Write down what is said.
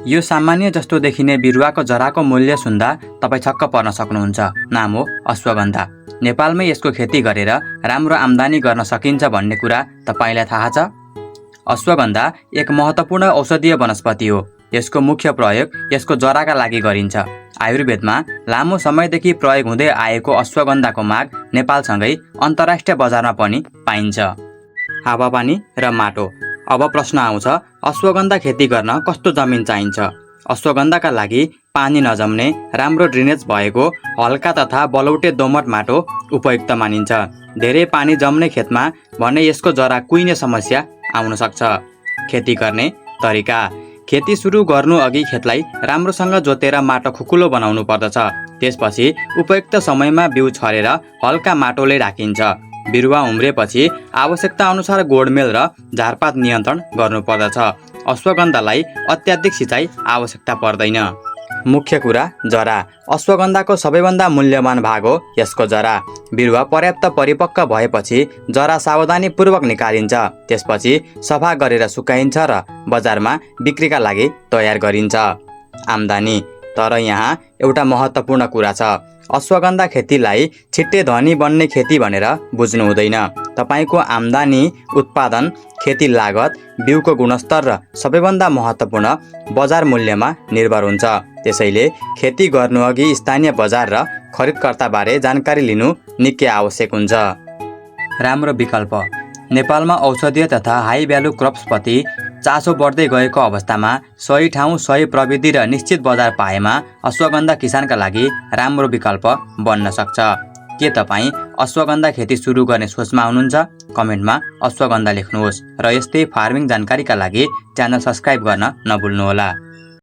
यो सामान्य जस्तो देखिने बिरुवाको जराको मूल्य सुन्दा तपाईँ छक्क पर्न सक्नुहुन्छ। नाम हो अश्वगन्धा। नेपालमै यसको खेती गरेर राम्रो आम्दानी गर्न सकिन्छ भन्ने कुरा तपाईँलाई थाहा छ? अश्वगन्धा एक महत्त्वपूर्ण औषधीय वनस्पति हो। यसको मुख्य प्रयोग यसको जराका लागि गरिन्छ। आयुर्वेदमा लामो समयदेखि प्रयोग हुँदै आएको अश्वगन्धाको माग नेपालसँगै अन्तर्राष्ट्रिय बजारमा पनि पाइन्छ। हावापानी र माटो। अब प्रश्न आउँछ, अश्वगन्धा खेती गर्न कस्तो जमिन चाहिन्छ? अश्वगन्धाका लागि पानी नजम्ने, राम्रो ड्रेनेज भएको, हल्का तथा बलौटे दोमट माटो उपयुक्त मानिन्छ। धेरै पानी जम्ने खेतमा भने यसको जरा कुहिने समस्या आउन सक्छ। खेती गर्ने तरिका। खेती सुरु गर्नु अघि खेतलाई राम्रोसँग जोतेर माटो खुकुलो बनाउनु पर्दछ। त्यसपछि उपयुक्त समयमा बिउ छरेर हल्का माटोले ढाकिन्छ। बिरुवा उम्रेपछि आवश्यकता अनुसार गोडमेल र झारपात नियन्त्रण गर्नुपर्दछ। अश्वगन्धालाई अत्याधिक सिँचाइ आवश्यकता पर्दैन। मुख्य कुरा, जरा अश्वगन्धाको सबैभन्दा मूल्यवान भाग हो यसको जरा। बिरुवा पर्याप्त परिपक्व भएपछि जरा सावधानीपूर्वक निकालिन्छ। त्यसपछि सफा गरेर सुकाइन्छ र बजारमा बिक्रीका लागि तयार गरिन्छ। आम्दानी। तर यहाँ एउटा महत्त्वपूर्ण कुरा छ, अश्वगन्धा खेतीलाई छिट्टै धनी बन्ने खेती भनेर बुझ्नु हुँदैन। तपाईँको आम्दानी, उत्पादन, खेती लागत, बिउको गुणस्तर र सबैभन्दा महत्त्वपूर्ण बजार मूल्यमा निर्भर हुन्छ। त्यसैले खेती गर्नुअघि स्थानीय बजार र खरिदकर्ताबारे जानकारी लिनु निकै आवश्यक हुन्छ। राम्रो विकल्प। नेपालमा औषधीय तथा हाई भ्यालु क्रप्सप्रति चासो बढ्दै गएको अवस्थामा सही ठाउँ, सही प्रविधि र निश्चित बजार पाएमा अश्वगन्धा किसानका लागि राम्रो विकल्प बन्न सक्छ। के तपाईँ अश्वगन्धा खेती सुरु गर्ने सोचमा हुनुहुन्छ? कमेन्टमा अश्वगन्धा लेख्नुहोस् र यस्तै फार्मिङ जानकारीका लागि च्यानल सब्स्क्राइब गर्न नभुल्नुहोला।